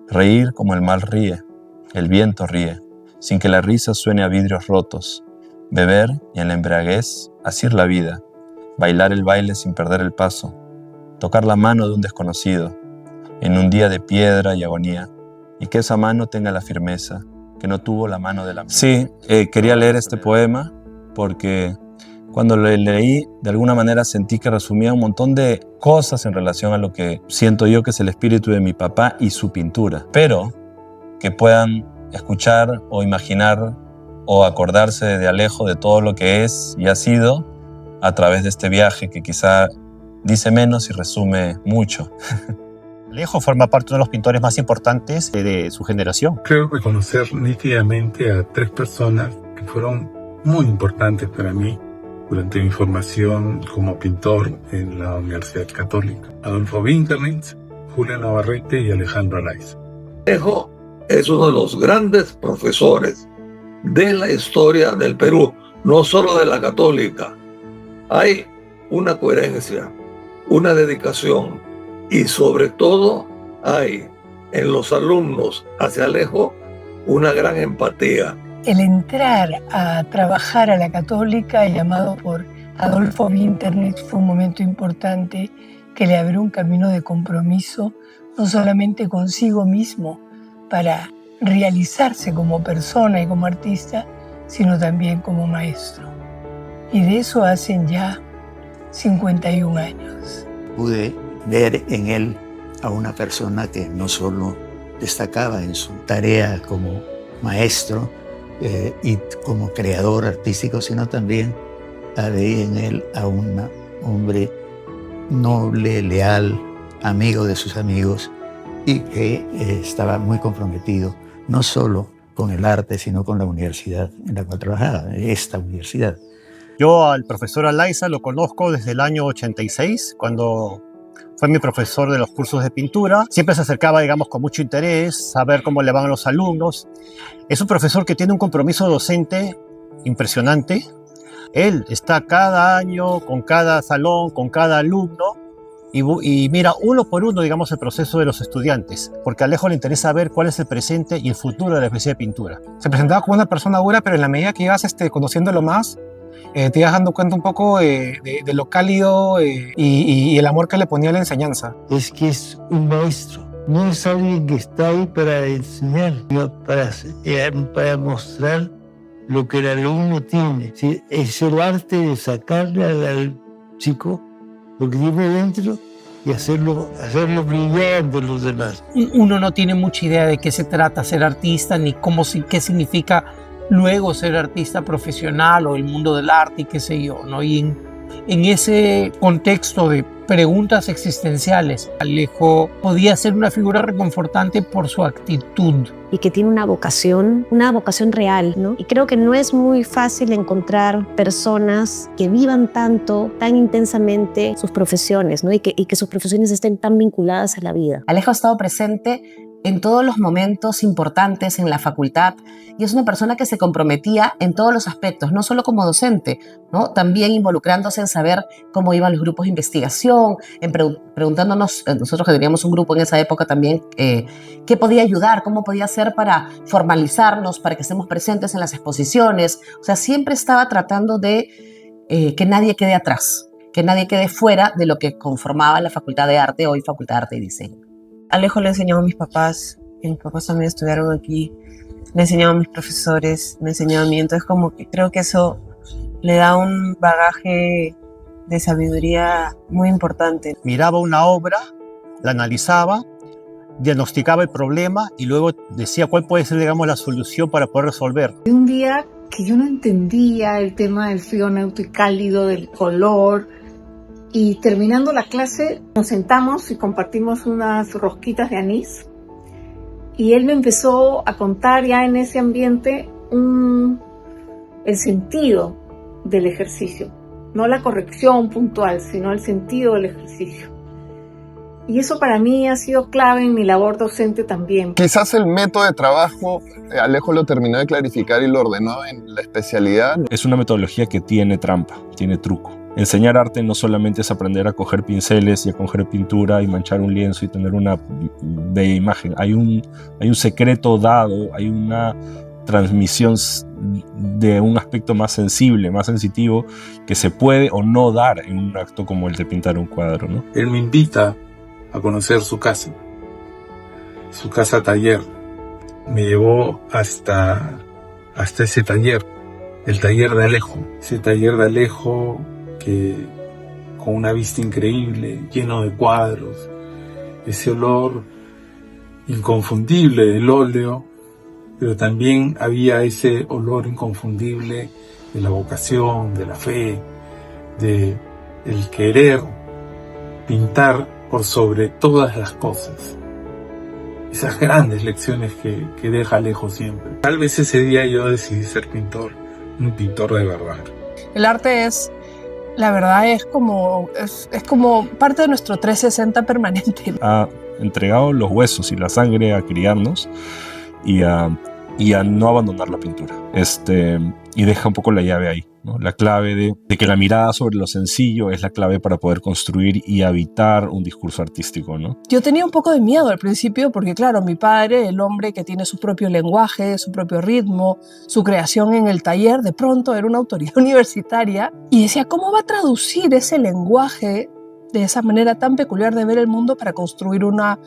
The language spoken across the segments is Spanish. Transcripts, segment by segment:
Reír como el mar ríe, el viento ríe, sin que la risa suene a vidrios rotos. Beber y en la embriaguez asir la vida, bailar el baile sin perder el paso, tocar la mano de un desconocido, en un día de piedra y agonía, y que esa mano tenga la firmeza que no tuvo la mano de la mía. Sí, quería leer este poema porque cuando lo leí, de alguna manera sentí que resumía un montón de cosas en relación a lo que siento yo que es el espíritu de mi papá y su pintura. Pero que puedan escuchar o imaginar o acordarse de Alejo de todo lo que es y ha sido a través de este viaje que quizá dice menos y resume mucho. Alejo forma parte de uno de los pintores más importantes de su generación. Creo reconocer nítidamente a tres personas que fueron muy importantes para mí durante mi formación como pintor en la Universidad Católica: Adolfo Winterlitz, Julián Navarrete y Alejandro Alaiza. Alejo es uno de los grandes profesores de la historia del Perú, no solo de la Católica. Hay una coherencia, una dedicación y sobre todo hay en los alumnos hacia Alejo una gran empatía. El entrar a trabajar a la Católica, llamado por Adolfo Winterlitz, fue un momento importante que le abrió un camino de compromiso, no solamente consigo mismo, para realizarse como persona y como artista, sino también como maestro. Y de eso hacen ya 51 años. Pude ver en él a una persona que no solo destacaba en su tarea como maestro y como creador artístico, sino también veía en él a un hombre noble, leal, amigo de sus amigos y que estaba muy comprometido no solo con el arte, sino con la universidad en la cual trabajaba, esta universidad. Yo al profesor Alaiza lo conozco desde el año 86, cuando fue mi profesor de los cursos de pintura. Siempre se acercaba, digamos, con mucho interés, a ver cómo le van a los alumnos. Es un profesor que tiene un compromiso docente impresionante. Él está cada año con cada salón, con cada alumno, y mira uno por uno, digamos, el proceso de los estudiantes, porque a Alejo le interesa ver cuál es el presente y el futuro de la especie de pintura. Se presentaba como una persona dura, pero en la medida que ibas conociéndolo más, te ibas dando cuenta un poco de lo cálido y el amor que le ponía a la enseñanza. Es que es un maestro, no es alguien que está ahí para enseñar, sino para mostrar lo que el alumno tiene. ¿Sí? Es el arte de sacarle al chico lo que tiene dentro y hacerlo brillar de los demás. Uno no tiene mucha idea de qué se trata ser artista, ni qué significa luego ser artista profesional o el mundo del arte y qué sé yo, ¿no? Y en ese contexto de preguntas existenciales, Alejo podía ser una figura reconfortante por su actitud. Y que tiene una vocación real, ¿no? Y creo que no es muy fácil encontrar personas que vivan tanto, tan intensamente sus profesiones, ¿no? Y que sus profesiones estén tan vinculadas a la vida. Alejo ha estado presente en todos los momentos importantes en la facultad y es una persona que se comprometía en todos los aspectos, no solo como docente, ¿no? También involucrándose en saber cómo iban los grupos de investigación, en preguntándonos, nosotros que teníamos un grupo en esa época también, qué podía ayudar, cómo podía hacer para formalizarnos, para que estemos presentes en las exposiciones. O sea, siempre estaba tratando de que nadie quede atrás, que nadie quede fuera de lo que conformaba la Facultad de Arte, hoy Facultad de Arte y Diseño. Alejo le enseñó a mis papás, y mis papás también estudiaron aquí, le enseñó a mis profesores, me enseñó a mí, entonces como que creo que eso le da un bagaje de sabiduría muy importante. Miraba una obra, la analizaba, diagnosticaba el problema y luego decía cuál puede ser, digamos, la solución para poder resolver. Un día que yo no entendía el tema del frío neutro y cálido, del color. Y terminando la clase nos sentamos y compartimos unas rosquitas de anís y él me empezó a contar ya en ese ambiente el sentido del ejercicio, no la corrección puntual, sino el sentido del ejercicio. Y eso para mí ha sido clave en mi labor docente también. Quizás el método de trabajo, Alejo lo terminó de clarificar y lo ordenó en la especialidad. Es una metodología que tiene trampa, tiene truco. enseñar arte no solamente es aprender a coger pinceles y a coger pintura y manchar un lienzo y tener una bella imagen. Hay un secreto dado, hay una transmisión de un aspecto más sensible, más sensitivo, que se puede o no dar en un acto como el de pintar un cuadro, ¿no? Él me invita a conocer su casa taller. Me llevó hasta ese taller, el taller de Alejo. Ese taller de Alejo que con una vista increíble, lleno de cuadros, ese olor inconfundible del óleo, pero también había ese olor inconfundible de la vocación, de la fe, de el querer pintar por sobre todas las cosas. Esas grandes lecciones que deja Alejo siempre. Tal vez ese día yo decidí ser pintor, un pintor de verdad. El arte es, la verdad, es como parte de nuestro 360 permanente. Ha entregado los huesos y la sangre a criarnos y a no abandonar la pintura. Y deja un poco la llave ahí, ¿no? La clave de que la mirada sobre lo sencillo es la clave para poder construir y habitar un discurso artístico, ¿no? Yo tenía un poco de miedo al principio porque, claro, mi padre, el hombre que tiene su propio lenguaje, su propio ritmo, su creación en el taller, de pronto era una autoridad universitaria y decía, ¿cómo va a traducir ese lenguaje de esa manera tan peculiar de ver el mundo para construir una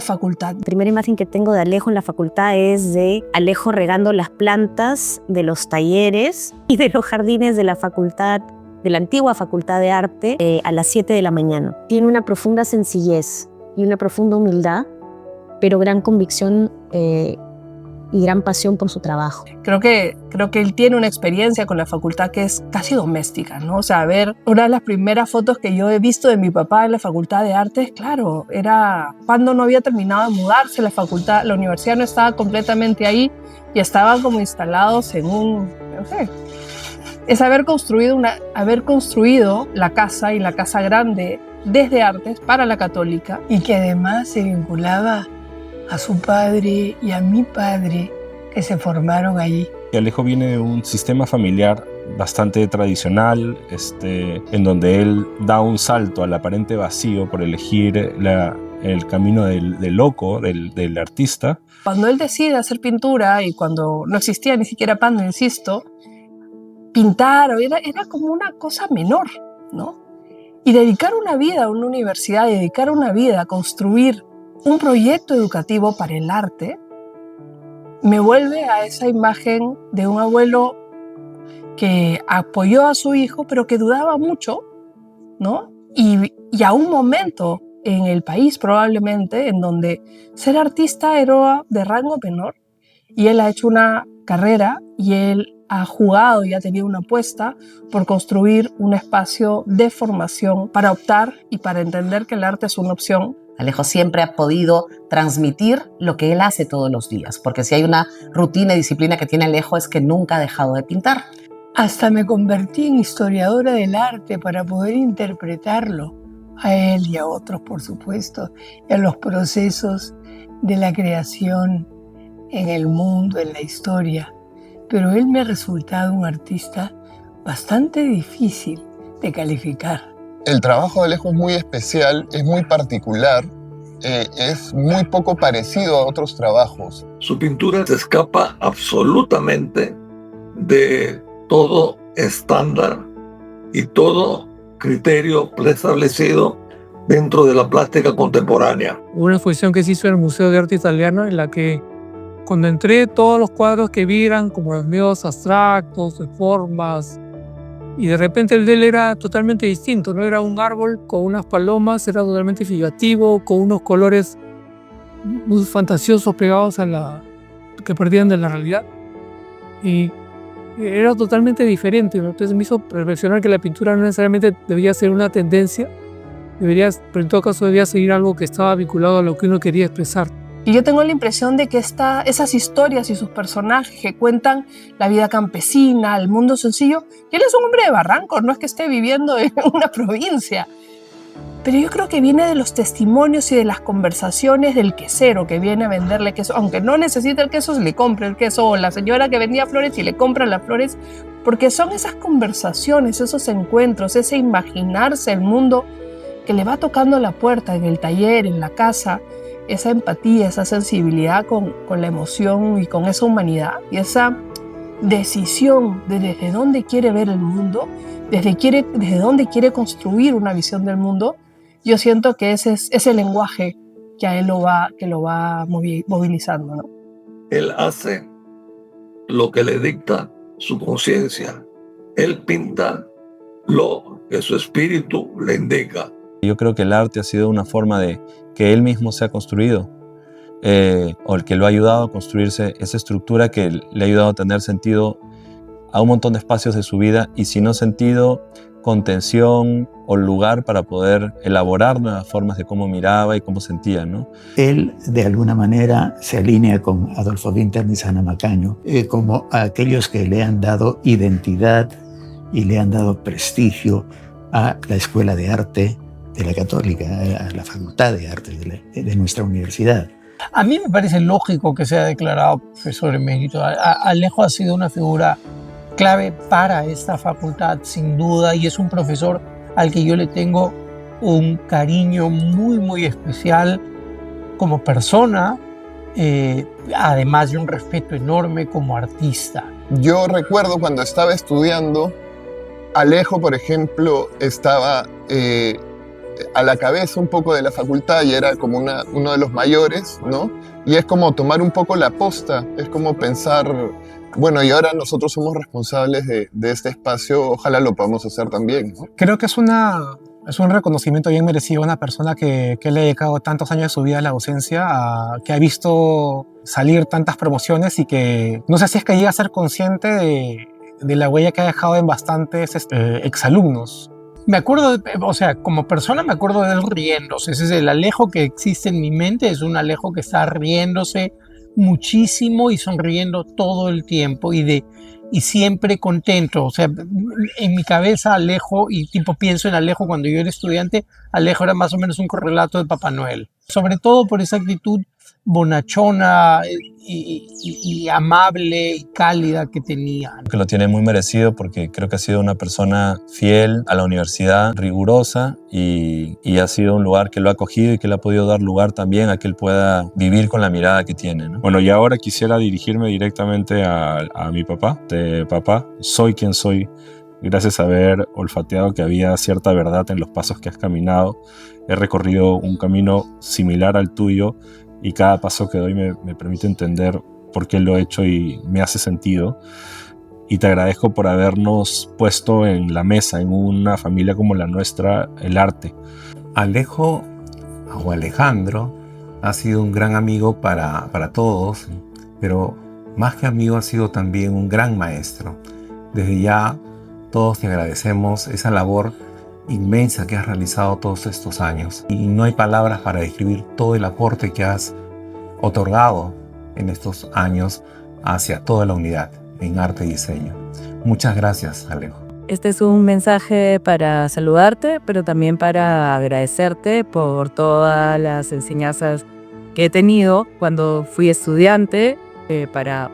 facultad? La primera imagen que tengo de Alejo en la facultad es de Alejo regando las plantas de los talleres y de los jardines de la facultad, de la antigua Facultad de Arte, a las 7 de la mañana. Tiene una profunda sencillez y una profunda humildad, pero gran convicción y gran pasión por su trabajo. Creo que él tiene una experiencia con la facultad que es casi doméstica, ¿no? O sea, a ver, una de las primeras fotos que yo he visto de mi papá en la Facultad de Artes, claro, era cuando no había terminado de mudarse la facultad, la universidad no estaba completamente ahí y estaban como instalados en no sé, es haber construido la casa y la casa grande desde Artes para la Católica. Y que además se vinculaba a su padre y a mi padre que se formaron allí. Alejo viene de un sistema familiar bastante tradicional, en donde él da un salto al aparente vacío por elegir el camino del loco, del artista. Cuando él decide hacer pintura y cuando no existía ni siquiera Pando, insisto, pintar era como una cosa menor, ¿no? Y dedicar una vida a una universidad, dedicar una vida a construir un proyecto educativo para el arte, me vuelve a esa imagen de un abuelo que apoyó a su hijo, pero que dudaba mucho, ¿no? Y a un momento en el país probablemente en donde ser artista era de rango menor, y él ha hecho una carrera y él ha jugado y ha tenido una apuesta por construir un espacio de formación para optar y para entender que el arte es una opción. Alejo siempre ha podido transmitir lo que él hace todos los días, porque si hay una rutina y disciplina que tiene Alejo es que nunca ha dejado de pintar. Hasta me convertí en historiadora del arte para poder interpretarlo, a él y a otros, por supuesto, y a los procesos de la creación en el mundo, en la historia. Pero él me ha resultado un artista bastante difícil de calificar. El trabajo de Alejo es muy especial, es muy particular, es muy poco parecido a otros trabajos. Su pintura se escapa absolutamente de todo estándar y todo criterio preestablecido dentro de la plástica contemporánea. Una exposición que se hizo en el Museo de Arte Italiano en la que cuando entré todos los cuadros que vi eran como los medios abstractos, de formas, y de repente el de él era totalmente distinto, no era un árbol con unas palomas, era totalmente figurativo, con unos colores muy fantasiosos pegados que perdían de la realidad. Y era totalmente diferente, ¿no? Entonces me hizo reflexionar que la pintura no necesariamente debía ser una tendencia, pero en todo caso debía seguir algo que estaba vinculado a lo que uno quería expresar. Y yo tengo la impresión de que esas historias y sus personajes que cuentan la vida campesina, el mundo sencillo, y él es un hombre de barrancos, no es que esté viviendo en una provincia. Pero yo creo que viene de los testimonios y de las conversaciones del quesero que viene a venderle queso, aunque no necesita el queso, se le compra el queso, o la señora que vendía flores y le compra las flores, porque son esas conversaciones, esos encuentros, ese imaginarse el mundo que le va tocando la puerta en el taller, en la casa, esa empatía, esa sensibilidad con la emoción y con esa humanidad y esa decisión de desde dónde quiere ver el mundo, desde dónde quiere construir una visión del mundo. Yo siento que ese es ese lenguaje que a él lo va movilizando, ¿no? Él hace lo que le dicta su conciencia. Él pinta lo que su espíritu le indica. Yo creo que el arte ha sido una forma de que él mismo se ha construido, o el que lo ha ayudado a construirse esa estructura que le ha ayudado a tener sentido a un montón de espacios de su vida, y si no sentido, contención o lugar para poder elaborar nuevas formas de cómo miraba y cómo sentía, ¿no? Él, de alguna manera, se alinea con Adolfo Winter y Sana Macaño, como a aquellos que le han dado identidad y le han dado prestigio a la Escuela de Arte de la Católica, a la Facultad de Arte de nuestra universidad. A mí me parece lógico que sea declarado profesor emérito. Alejo ha sido una figura clave para esta facultad, sin duda, y es un profesor al que yo le tengo un cariño muy, muy especial como persona, además de un respeto enorme como artista. Yo recuerdo cuando estaba estudiando, Alejo, por ejemplo, estaba a la cabeza un poco de la facultad y era como uno de los mayores, ¿no? Y es como tomar un poco la posta, es como pensar, bueno, y ahora nosotros somos responsables de este espacio, ojalá lo podamos hacer también, ¿no? Creo que es un reconocimiento bien merecido a una persona que le ha dedicado tantos años de su vida a la docencia, que ha visto salir tantas promociones y que no sé si es que llega a ser consciente de la huella que ha dejado en bastantes exalumnos. Me acuerdo, o sea, como persona me acuerdo de él riéndose. Ese es el Alejo que existe en mi mente, es un Alejo que está riéndose muchísimo y sonriendo todo el tiempo y siempre contento. O sea, en mi cabeza Alejo, y tipo pienso en Alejo cuando yo era estudiante, Alejo era más o menos un correlato de Papá Noel. Sobre todo por esa actitud bonachona y amable y cálida que tenía. Que lo tiene muy merecido porque creo que ha sido una persona fiel a la universidad, rigurosa, y ha sido un lugar que lo ha acogido y que le ha podido dar lugar también a que él pueda vivir con la mirada que tiene, ¿no? Bueno, y ahora quisiera dirigirme directamente a mi papá. Papá, soy quien soy gracias a haber olfateado que había cierta verdad en los pasos que has caminado. He recorrido un camino similar al tuyo y cada paso que doy me permite entender por qué lo he hecho y me hace sentido. Y te agradezco por habernos puesto en la mesa, en una familia como la nuestra, el arte. Alejo o Alejandro ha sido un gran amigo para todos, pero más que amigo ha sido también un gran maestro. Desde ya todos te agradecemos esa labor inmensa que has realizado todos estos años. Y no hay palabras para describir todo el aporte que has otorgado en estos años hacia toda la unidad en arte y diseño. Muchas gracias, Alejo. Este es un mensaje para saludarte, pero también para agradecerte por todas las enseñanzas que he tenido cuando fui estudiante, para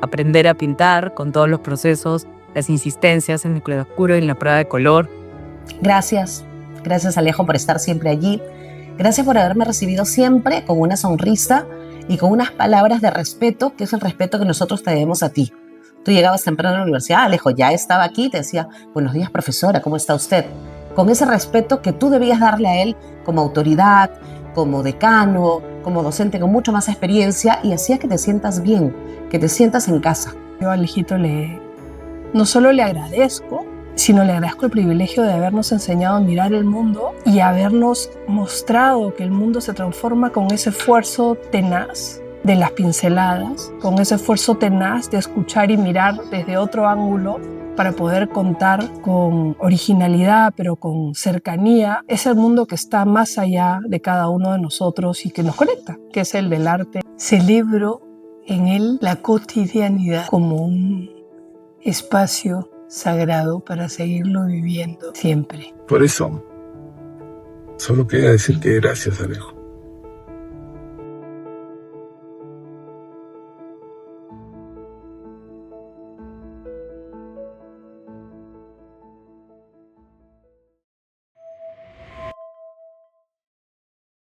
aprender a pintar con todos los procesos, las insistencias en el claroscuro y en la prueba de color. Gracias Alejo por estar siempre allí. Gracias por haberme recibido siempre con una sonrisa y con unas palabras de respeto, que es el respeto que nosotros te debemos a ti. Tú llegabas temprano a la universidad, Alejo ya estaba aquí, te decía, buenos días profesora, ¿cómo está usted? Con ese respeto que tú debías darle a él como autoridad, como decano, como docente con mucho más experiencia, y hacía que te sientas bien, que te sientas en casa. Yo a Alejito no solo le agradezco, sino le agradezco el privilegio de habernos enseñado a mirar el mundo y habernos mostrado que el mundo se transforma con ese esfuerzo tenaz de las pinceladas, con ese esfuerzo tenaz de escuchar y mirar desde otro ángulo para poder contar con originalidad, pero con cercanía, es el mundo que está más allá de cada uno de nosotros y que nos conecta, que es el del arte. Celebro en él la cotidianidad como un espacio sagrado para seguirlo viviendo siempre. Por eso, solo quería decir que gracias, Alejo.